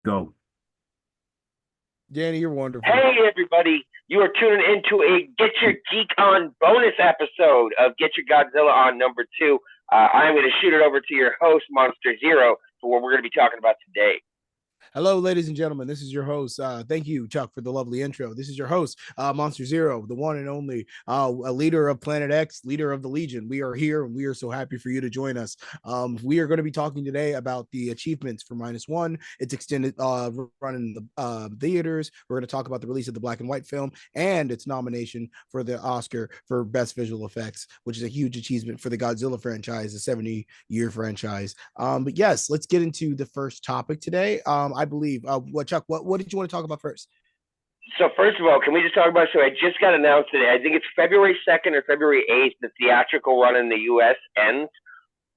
go. Danny, you're wonderful. Hey, everybody. You are tuning into a Get Your Geek On bonus episode of Get Your Godzilla On number 2. I'm going to shoot it over to your host, Monster Zero, for what we're going to be talking about today. Hello, ladies and gentlemen. This is your host. Thank you, Chuck, for the lovely intro. This is your host, Monster Zero, the one and only a leader of Planet X, leader of the Legion. We are here, and we are so happy for you to join us. We are going to be talking today about the achievements for -1. It's extended run in the theaters. We're going to talk about the release of the black and white film and its nomination for the Oscar for Best Visual Effects, which is a huge achievement for the Godzilla franchise, a 70-year franchise. But yes, let's get into the first topic today. I believe. Chuck, what did you want to talk about first? So first of all, can we just talk about, so I just got announced today, I think it's February 2nd or February 8th, the theatrical run in the U.S. ends,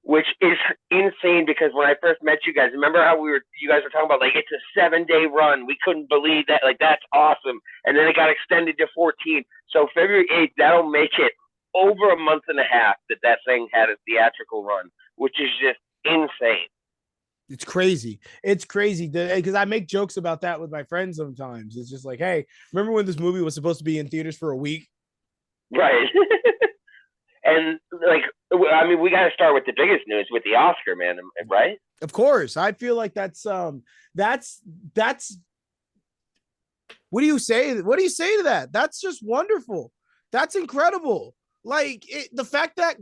which is insane because when I first met you guys, remember how you guys were talking about, like, it's a 7-day run. We couldn't believe that. Like, that's awesome. And then it got extended to 14. So February 8th, that'll make it over a month and a half that thing had a theatrical run, which is just insane. It's crazy. It's crazy because I make jokes about that with my friends sometimes. It's just like, hey, remember when this movie was supposed to be in theaters for a week? Right. And like, I mean, we got to start with the biggest news with the Oscar, man. Right? Of course. I feel like that's what do you say? What do you say to that? That's just wonderful. That's incredible. Like the fact that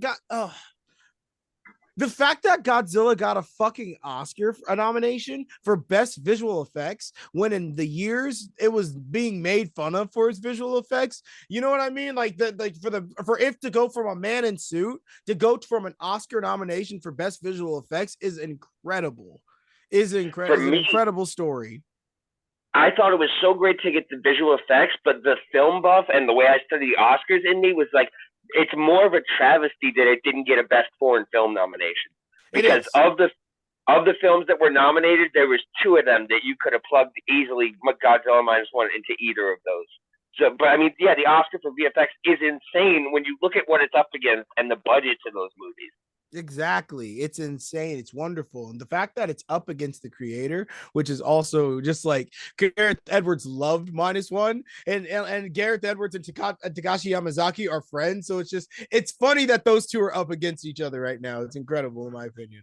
Godzilla got a fucking Oscar nomination for Best Visual Effects when in the years it was being made fun of for its visual effects. You know what I mean? Like for it to go from a man in suit to go from an Oscar nomination for Best Visual Effects is incredible. Is an incredible story. I thought it was so great to get the visual effects, but the film buff and the way I study the Oscars in me was like, it's more of a travesty that it didn't get a Best Foreign Film nomination. Because of the films that were nominated, there was 2 of them that you could have plugged easily Godzilla -1 into either of those. So, but I mean, yeah, the Oscar for VFX is insane when you look at what it's up against and the budgets of those movies. Exactly. It's insane. It's wonderful. And the fact that it's up against the creator, which is also just like Gareth Edwards loved -1 and Gareth Edwards and Takashi Yamazaki are friends. So it's funny that those 2 are up against each other right now. It's incredible in my opinion.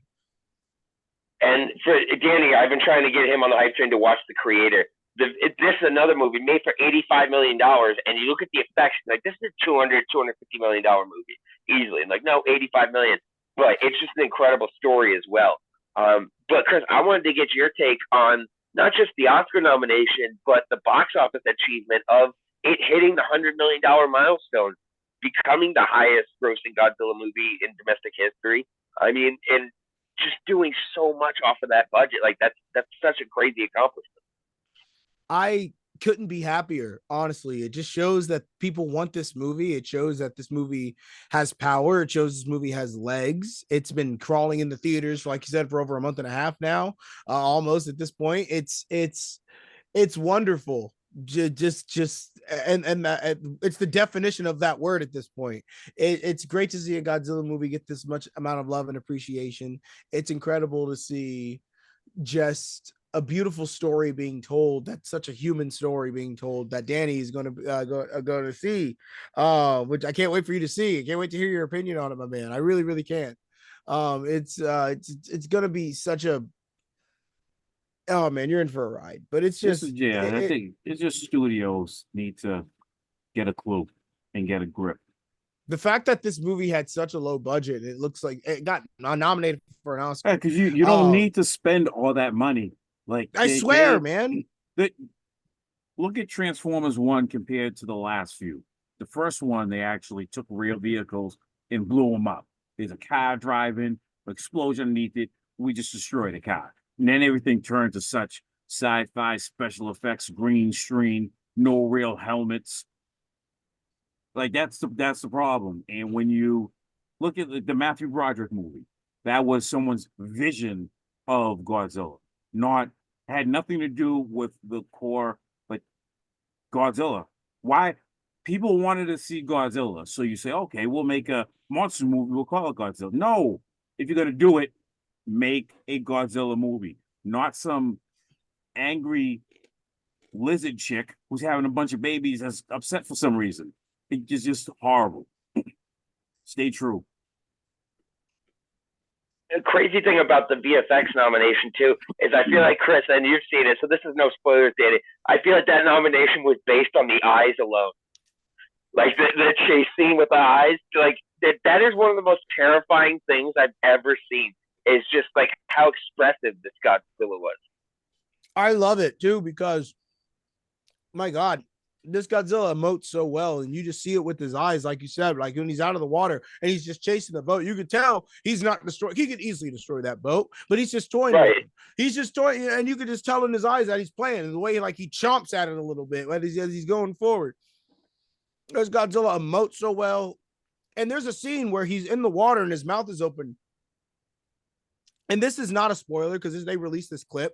And for Danny, I've been trying to get him on the hype train to watch The Creator. This is another movie made for $85 million. And you look at the effects, like this is a $250 million movie easily. And like, no, $85 million. But it's just an incredible story as well. But Chris, I wanted to get your take on not just the Oscar nomination, but the box office achievement of it hitting the $100 million milestone, becoming the highest grossing Godzilla movie in domestic history. I mean, and just doing so much off of that budget. Like that's such a crazy accomplishment. I couldn't be happier, honestly. It just shows that people want this movie. It shows that this movie has power. It shows this movie has legs. It's been crawling in the theaters, like you said, for over a month and a half now, almost at this point. It's wonderful. Just and it's the definition of that word at this point. It's great to see a Godzilla movie get this much amount of love and appreciation. It's incredible to see just a beautiful story being told. That's such a human story being told that Danny is going to go to see, which I can't wait for you to see. I can't wait to hear your opinion on it, my man. I really, really can't. It's going to be such a, oh man, you're in for a ride. But it's just, I think it's just studios need to get a clue and get a grip. The fact that this movie had such a low budget, it looks like it got nominated for an Oscar. Because you don't need to spend all that money. Like I swear, man. Look at Transformers 1 compared to the last few. The first one, they actually took real vehicles and blew them up. There's a car driving, explosion underneath it. We just destroyed a car. And then everything turned to such sci-fi special effects, green screen, no real helmets. Like that's the problem. And when you look at the Matthew Broderick movie, that was someone's vision of Godzilla. Had nothing to do with the core, but Godzilla. Why? People wanted to see Godzilla. So you say, okay, we'll make a monster movie. We'll call it Godzilla. No, if you're going to do it, make a Godzilla movie, not some angry lizard chick who's having a bunch of babies that's upset for some reason. It's just horrible. Stay true. The crazy thing about the VFX nomination too is I feel like, Chris, and you've seen it, so this is no spoilers, Danny. I feel like that nomination was based on the eyes alone. Like the chase scene with the eyes, like that is one of the most terrifying things I've ever seen. Is just like how expressive this Godzilla was. I love it too because, my God, this Godzilla emotes so well, and you just see it with his eyes, like you said, like when he's out of the water and he's just chasing the boat. You could tell he's not destroying. He could easily destroy that boat, but he's just toying. Right. With him. He's just toying, and you could just tell in his eyes that he's playing, and the way like he chomps at it a little bit as he's going forward. There's Godzilla emotes so well, and there's a scene where he's in the water and his mouth is open. And this is not a spoiler because they released this clip.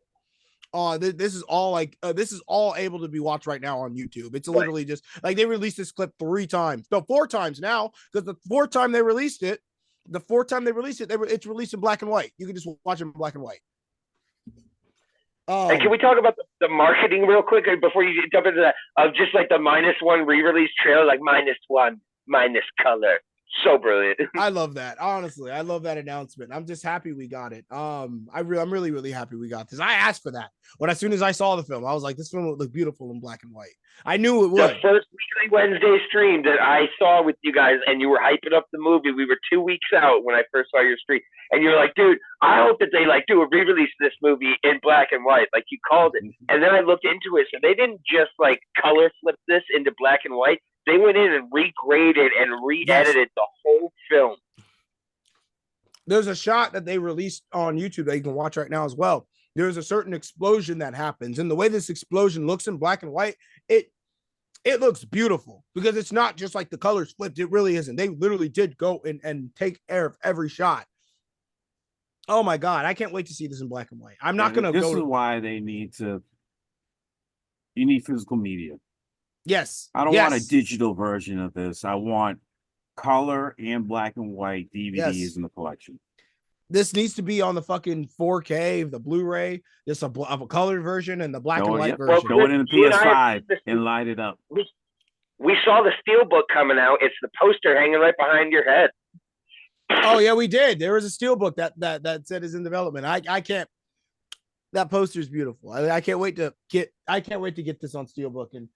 This is all able to be watched right now on YouTube. It's literally just like they released this clip 3 times, no, 4 times now, because the fourth time they released it, it's released in black and white. You can just watch it in black and white. And can we talk about the marketing real quick before you jump into that? Of just like the -1 re-release trailer, like -1, minus color. So brilliant. I love that. Honestly, I love that announcement. I'm just happy we got it. I'm really, really happy we got this. I asked for that as soon as I saw the film. I was like, this film would look beautiful in black and white. I knew it would. The first weekly Wednesday stream that I saw with you guys, and you were hyping up the movie. We were 2 weeks out when I first saw your stream, and you're like, dude, I hope that they like do a re-release of this movie in black and white, like you called it. And then I looked into it, so they didn't just like color flip this into black and white. They went in and regraded and re-edited the whole film. There's a shot that they released on YouTube that you can watch right now as well. There's a certain explosion that happens, and the way this explosion looks in black and white, it looks beautiful because it's not just like the colors flipped. It really isn't. They literally did go and take care of every shot. Oh my God, I can't wait to see this in black and white. I'm not going to go. This is why they need to. You need physical media. Yes. I don't want a digital version of this. I want color and black and white DVDs in the collection. This needs to be on the fucking 4K, the Blu-ray, just of a colored version and the black and white version. Go it in the PS5 and light it up. We saw the Steelbook coming out. It's the poster hanging right behind your head. Oh yeah, we did. There was a Steelbook that said is in development. I can't. That poster is beautiful. I can't wait to get this on Steelbook and.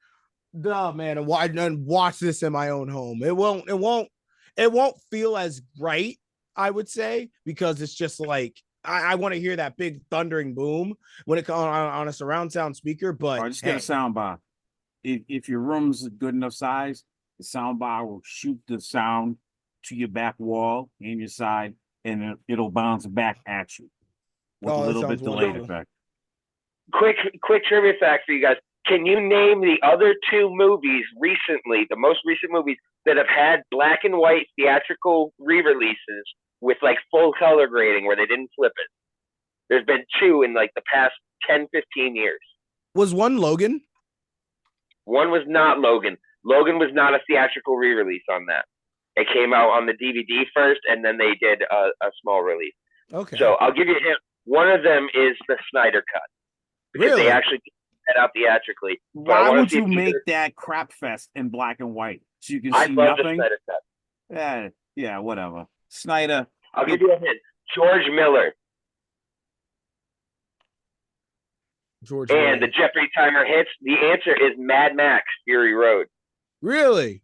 Oh man, and watch this in my own home. It won't feel as bright, I would say, because it's just like I want to hear that big thundering boom when it comes on a surround sound speaker. But just get a sound bar. If your room's a good enough size, the sound bar will shoot the sound to your back wall and your side, and it'll bounce back at you with a little bit delayed effect. Quick trivia fact for you guys. Can you name the other 2 movies recently, the most recent movies that have had black and white theatrical re-releases with like full color grading where they didn't flip it? There's been 2 in like the past 10, 15 years. Was one Logan? One was not Logan. Logan was not a theatrical re-release on that. It came out on the DVD first, and then they did a small release. Okay. So I'll give you a hint. One of them is the Snyder Cut. Because they actually out theatrically. Why would you make that crap fest in black and white so you can see nothing? Yeah, whatever. Snyder. I'll give you a hint. George Miller. The Jeopardy timer hits. The answer is Mad Max: Fury Road. Really?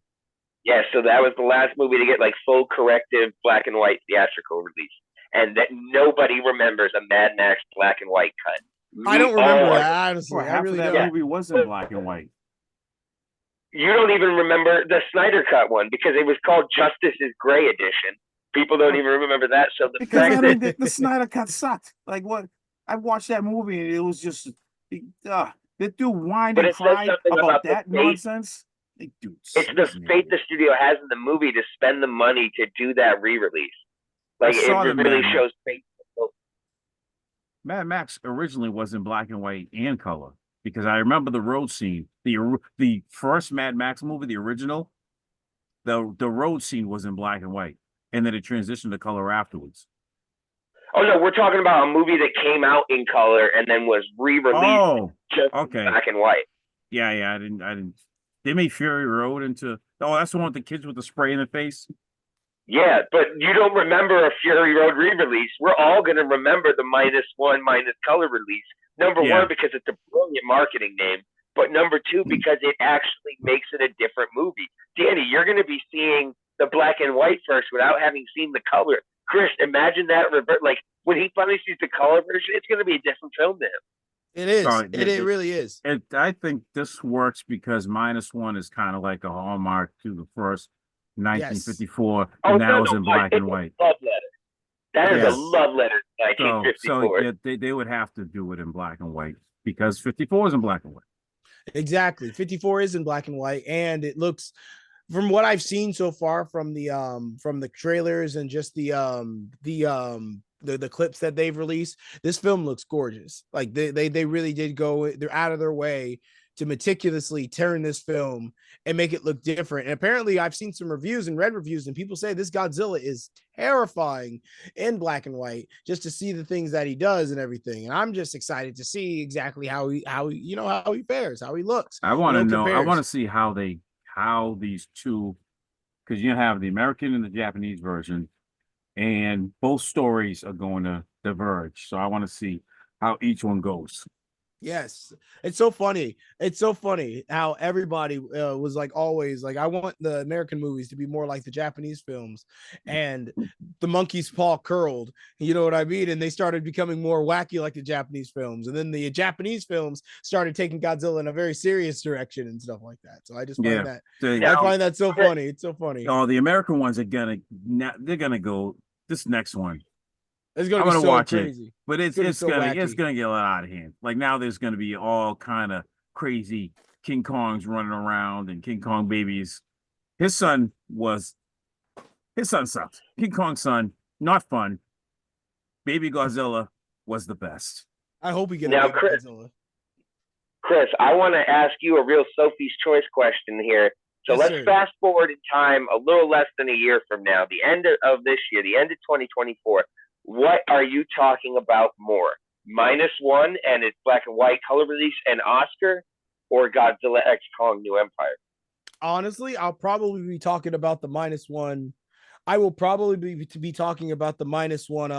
Yes. So that was the last movie to get like full corrective black and white theatrical release, and that nobody remembers a Mad Max black and white cut. I don't remember that, honestly. Half of that movie was in black and white. You don't even remember the Snyder Cut one because it was called Justice is Gray Edition. People don't even remember that. So the Snyder Cut sucked. Like what? I watched that movie and it was just the dude whined and cried about that nonsense. Like, dude, it's the faith the studio has in the movie to spend the money to do that re-release. Like it really shows faith. Mad Max originally was in black and white and color because I remember the road scene. The first Mad Max movie, the original, the road scene was in black and white, and then it transitioned to color afterwards. Oh no, we're talking about a movie that came out in color and then was re-released just Okay. black and white. Yeah, I didn't. They made Fury Road into. Oh, that's the one with the kids with the spray in the face. Yeah, but you don't remember a Fury Road re-release. We're all going to remember the -1 color release. Number one, because it's a brilliant marketing name. But number two, because it actually makes it a different movie. Danny, you're going to be seeing the black and white first without having seen the color. Chris, imagine that revert. Like when he finally sees the color version, it's going to be a different film to him. It is. It really is. I think this works because -1 is kind of like a hallmark to the first 1954, and that was in black and white. Love letter. That is a love letter to 1954. So yeah, they would have to do it in black and white because 54 is in black and white. Exactly. 54 is in black and white, and it looks, from what I've seen so far from the trailers and just the clips that they've released, this film looks gorgeous. Like they really did they're out of their way to meticulously turn this film and make it look different. And apparently I've seen some reviews and read reviews, and people say this Godzilla is terrifying in black and white, just to see the things that he does and everything. And I'm just excited to see exactly how he fares, how he looks. I want to know. I want to see how these two, because you have the American and the Japanese version, and both stories are going to diverge. So I want to see how each one goes. Yes, it's so funny. It's so funny how everybody was like, always like, I want the American movies to be more like the Japanese films, and the monkey's paw curled, you know what I mean? And they started becoming more wacky like the Japanese films, and then the Japanese films started taking Godzilla in a very serious direction and stuff like that. So I just find I find that so funny. It's so funny. Oh, the American ones they're gonna go this next one. It's gonna be so watch crazy. It, but it's gonna get a lot out of hand. Like now, there's gonna be all kind of crazy King Kongs running around and King Kong babies. His son sucked. King Kong's son, not fun. Baby Godzilla was the best. I hope we get now, Godzilla. Chris, I want to ask you a real Sophie's Choice question here. So let's fast forward in time a little less than a year from now, the end of this year, the end of 2024. What are you talking about more? -1 and its black and white color release and Oscar, or Godzilla X Kong New Empire? Honestly, I'll probably be talking about the -1. I will probably be talking about the -1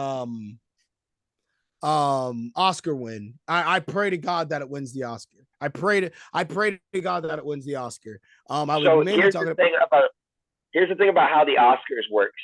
Oscar win. I pray to God that it wins the Oscar. I pray to God that it wins the Oscar. Here's the thing about how the Oscars works.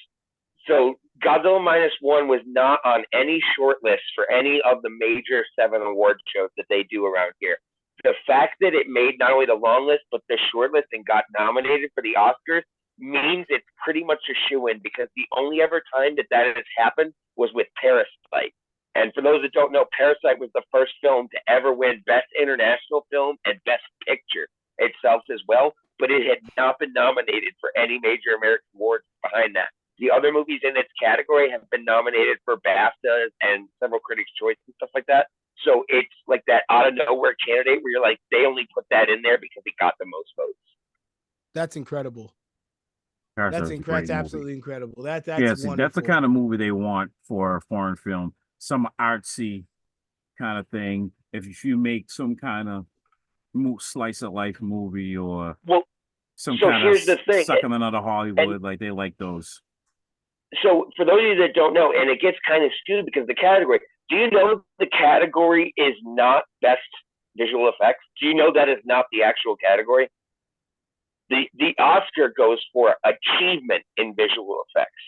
So Godzilla -1 was not on any short list for any of the major 7 award shows that they do around here. The fact that it made not only the long list, but the short list and got nominated for the Oscars means it's pretty much a shoo-in, because the only ever time that has happened was with Parasite. And for those that don't know, Parasite was the first film to ever win Best International Film and Best Picture itself as well, but it had not been nominated for any major American awards behind that. The other movies in its category have been nominated for BAFTA and several Critics' Choice and stuff like that. So it's like that out of nowhere candidate where you're like, they only put that in there because it got the most votes. That's incredible. That's absolutely incredible. That's wonderful. That's the kind of movie they want for a foreign film. Some artsy kind of thing. If you make some kind of slice of life movie or some kind of sucking another Hollywood, like they like those. So for those of you that don't know, and it gets kind of skewed because of the category, do you know the category is not best visual effects? Do you know that is not the actual category? The Oscar goes for achievement in visual effects.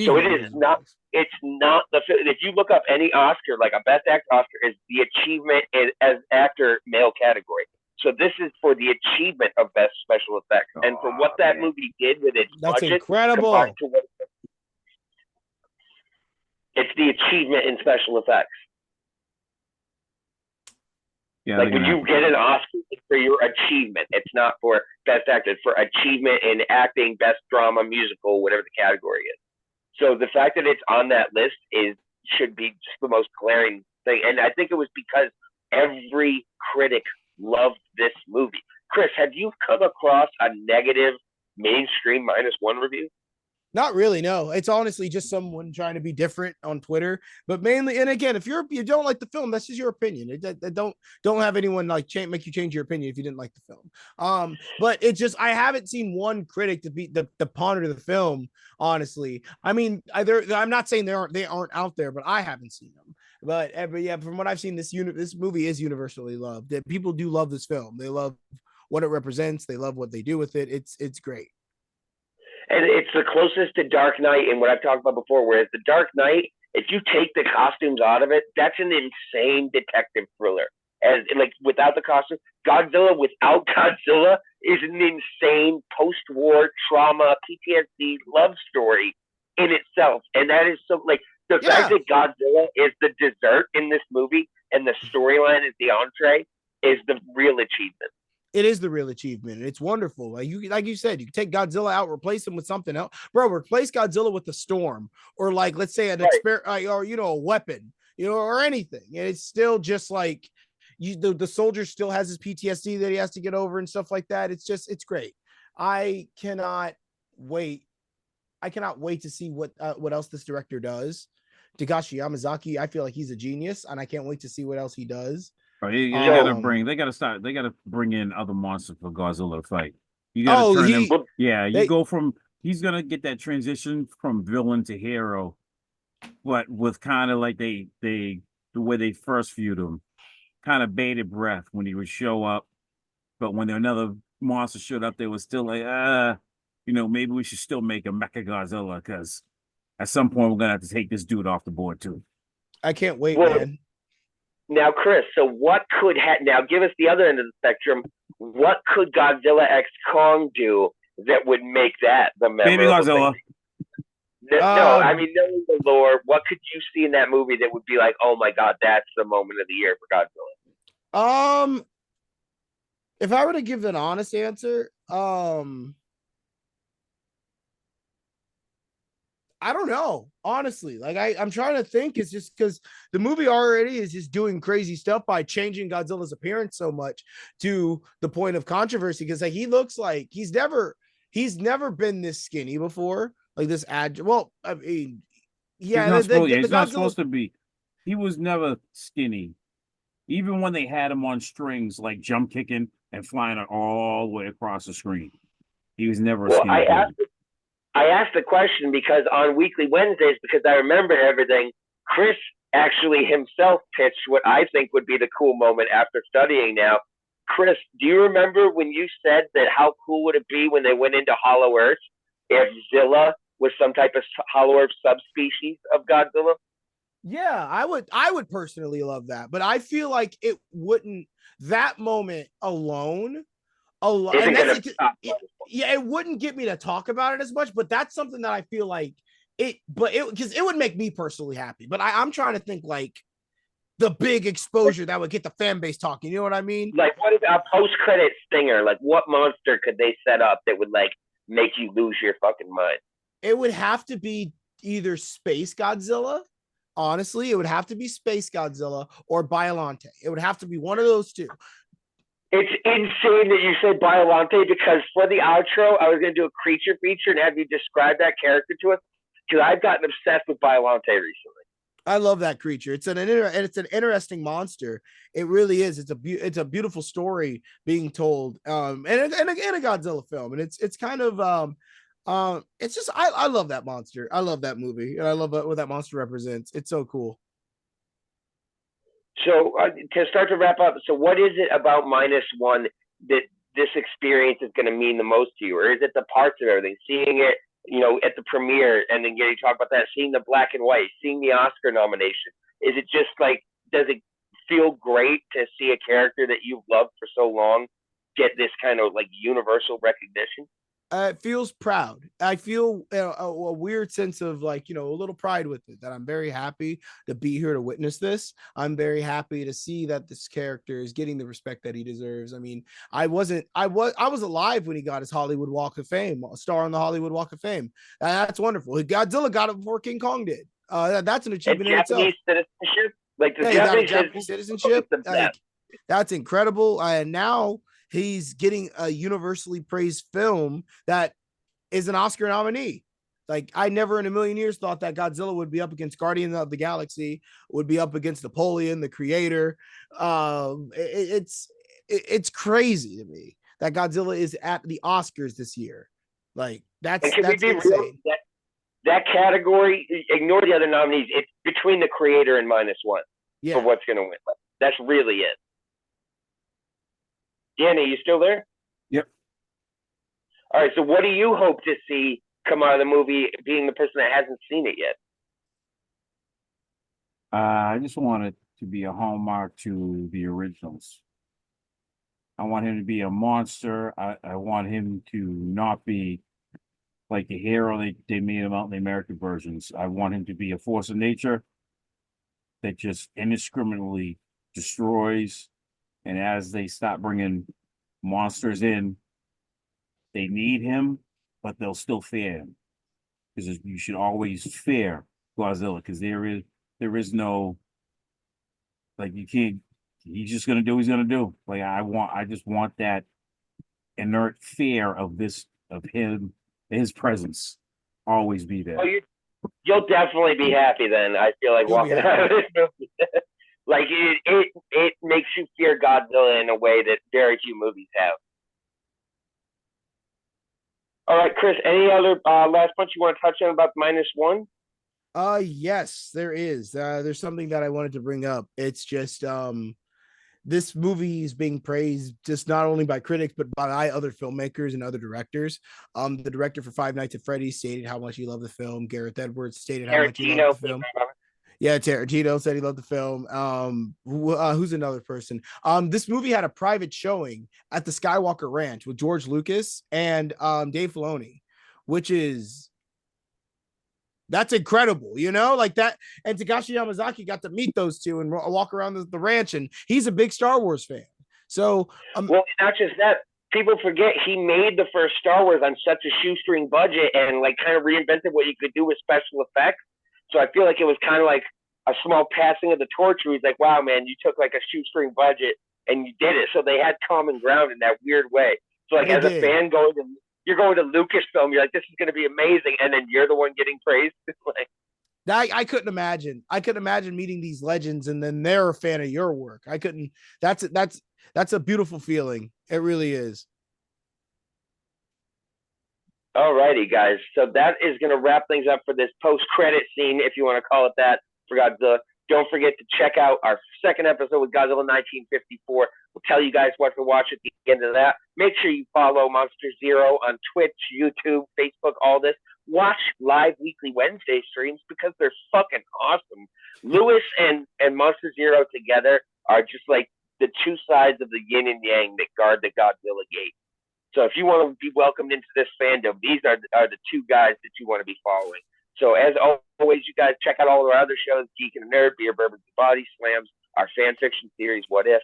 So it is not. It's not the. If you look up any Oscar, like a Best Actor Oscar, is the achievement as actor male category. So this is for the achievement of best special effects, and for what that movie did with its budget, incredible. It's the achievement in special effects. Yeah, like when you get an Oscar, it's for your achievement. It's not for best actor. It's for achievement in acting, best drama, musical, whatever the category is. So the fact that it's on that list should be just the most glaring thing. And I think it was because every critic loved this movie. Chris, have you come across a negative mainstream -1 review? Not really, no. It's honestly just someone trying to be different on Twitter, but mainly, and again, if you don't like the film, that's just your opinion. Don't have anyone like make you change your opinion if you didn't like the film. But it's just I haven't seen one critic to be the ponder the film. Honestly, I mean, I'm not saying they aren't out there, but I haven't seen them. But yeah, from what I've seen, this movie is universally loved. That people do love this film. They love what it represents. They love what they do with it. It's great. And it's the closest to Dark Knight and what I've talked about before. Whereas the Dark Knight, if you take the costumes out of it, that's an insane detective thriller. And like without the costume, Godzilla without Godzilla is an insane post-war trauma, PTSD love story in itself. And that is so like the fact that Godzilla is the dessert in this movie and the storyline is the entree is the real achievement. It is the real achievement, and it's wonderful. Like you said, you can take Godzilla out, replace him with something else, bro. Replace Godzilla with the storm, or like let's say an or a weapon, or anything. And it's still just like the soldier still has his PTSD that he has to get over and stuff like that. It's great. I cannot wait. I cannot wait to see what else this director does. Takashi Yamazaki, I feel like he's a genius, and I can't wait to see what else he does. They gotta bring in other monsters for Godzilla to fight. You gotta turn him. He's gonna get that transition from villain to hero, but with kind of like the way they first viewed him, kind of bated breath when he would show up. But when another monster showed up, they were still like, maybe we should still make a Mecha Godzilla because at some point we're gonna have to take this dude off the board too. I can't wait, man. Now, Chris, so what could now give us the other end of the spectrum? What could Godzilla X Kong do that would make that the memorable Baby Godzilla? I mean, knowing the lore, what could you see in that movie that would be like, oh my god, that's the moment of the year for Godzilla? If I were to give an honest answer, I don't know, honestly. Like I'm trying to think. It's just because the movie already is just doing crazy stuff by changing Godzilla's appearance so much to the point of controversy. Because like he looks like he's never been this skinny before. Like this well, I mean, yeah, he's not supposed to be. He was never skinny, even when they had him on strings, like jump kicking and flying all the way across the screen. He was never a skinny. I asked the question because on Weekly Wednesdays, because I remember everything, Chris actually himself pitched what I think would be the cool moment after studying now. Chris, do you remember when you said that how cool would it be when they went into Hollow Earth if Zilla was some type of Hollow Earth subspecies of Godzilla? Yeah, I would personally love that, but I feel like it wouldn't. That moment alone. It wouldn't get me to talk about it as much, but that's something that I feel like because it would make me personally happy. But I'm trying to think like the big exposure that would get the fan base talking. You know what I mean? Like, what is a post-credit stinger? Like, what monster could they set up that would like make you lose your fucking mind? It would have to be either Space Godzilla. Honestly, it would have to be Space Godzilla or Biollante. It would have to be one of those two. It's insane that you said Biollante because for the outro, I was going to do a creature feature and have you describe that character to us because I've gotten obsessed with Biollante recently. I love that creature. It's an interesting monster. It really is. It's a beautiful story being told. And again, a Godzilla film, and it's kind of it's just I love that monster. I love that movie, and I love what that monster represents. It's so cool. So to start to wrap up, so what is it about -1 that this experience is going to mean the most to you? Or is it the parts of everything? Seeing it, at the premiere and then getting to talk about that, seeing the black and white, seeing the Oscar nomination. Is it just like, does it feel great to see a character that you've loved for so long get this kind of like universal recognition? It feels proud. I feel a weird sense of like, a little pride with it, that I'm very happy to be here to witness this. I'm very happy to see that this character is getting the respect that he deserves. I mean, I was alive when he got his Hollywood Walk of Fame, a star on the Hollywood Walk of Fame. That's wonderful. Godzilla got it before King Kong did. That's an achievement in itself. Citizenship, like the Japanese citizenship. That's incredible. And now he's getting a universally praised film that is an Oscar nominee. Like, I never in a million years thought that Godzilla would be up against Guardian of the Galaxy, would be up against Napoleon, the creator. It's crazy to me that Godzilla is at the Oscars this year. Like, And can we that's be real? insane. That category, ignore the other nominees. It's between the creator and -1 for Yeah. what's going to win. That's really it. Danny, you still there? Yep. All right. So, what do you hope to see come out of the movie, being the person that hasn't seen it yet? I just want it to be a hallmark to the originals. I want him to be a monster. I want him to not be like the hero they made him out in the American versions. I want him to be a force of nature that just indiscriminately destroys. And as they stop bringing monsters in, they need him, but they'll still fear him. Because you should always fear Godzilla, because there is no, like, you can't, he's just gonna do what he's gonna do. Like, I just want that inert fear of him, his presence always be there. Oh, you'll definitely be happy then. I feel like You'll be walking out of this movie. Like, it makes you fear Godzilla in a way that very few movies have. All right, Chris, any other last points you want to touch on about -1? Yes, there is. There's something that I wanted to bring up. It's just this movie is being praised just not only by critics but by other filmmakers and other directors. The director for Five Nights at Freddy's stated how much he loved the film. Gareth Edwards stated how much he loved the film. Yeah, Tarantino said he loved the film. Who's another person? This movie had a private showing at the Skywalker Ranch with George Lucas and Dave Filoni, which is that's incredible, like that. And Takashi Yamazaki got to meet those two and walk around the ranch, and he's a big Star Wars fan. So, well, not just that. People forget he made the first Star Wars on such a shoestring budget and like kind of reinvented what you could do with special effects. So I feel like it was kind of like a small passing of the torch. Where he's like, "Wow, man, you took like a shoestring budget and you did it." So they had common ground in that weird way. So like, as a fan you're going to Lucasfilm, you're like, "This is going to be amazing," and then you're the one getting praised. Like, I couldn't imagine. I couldn't imagine meeting these legends and then they're a fan of your work. I couldn't. That's a beautiful feeling. It really is. All righty, guys. So that is going to wrap things up for this post-credit scene, if you want to call it that, for Godzilla. Don't forget to check out our second episode with Godzilla 1954. We'll tell you guys what to watch at the end of that. Make sure you follow Monster Zero on Twitch, YouTube, Facebook, all this. Watch live weekly Wednesday streams because they're fucking awesome. Lewis and Monster Zero together are just like the two sides of the yin and yang that guard the Godzilla gate. So if you want to be welcomed into this fandom, these are the two guys that you want to be following. So as always, you guys check out all of our other shows, Geek and Nerd, Beer, Bourbons, and Body Slams, our fan fiction series, What If.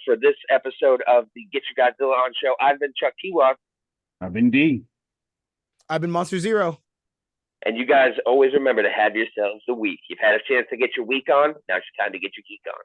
For this episode of the Get Your Godzilla On show, I've been Chuck Kiwa. I've been D. I've been Monster Zero. And you guys always remember to have yourselves a week. You've had a chance to get your week on. Now it's time to get your geek on.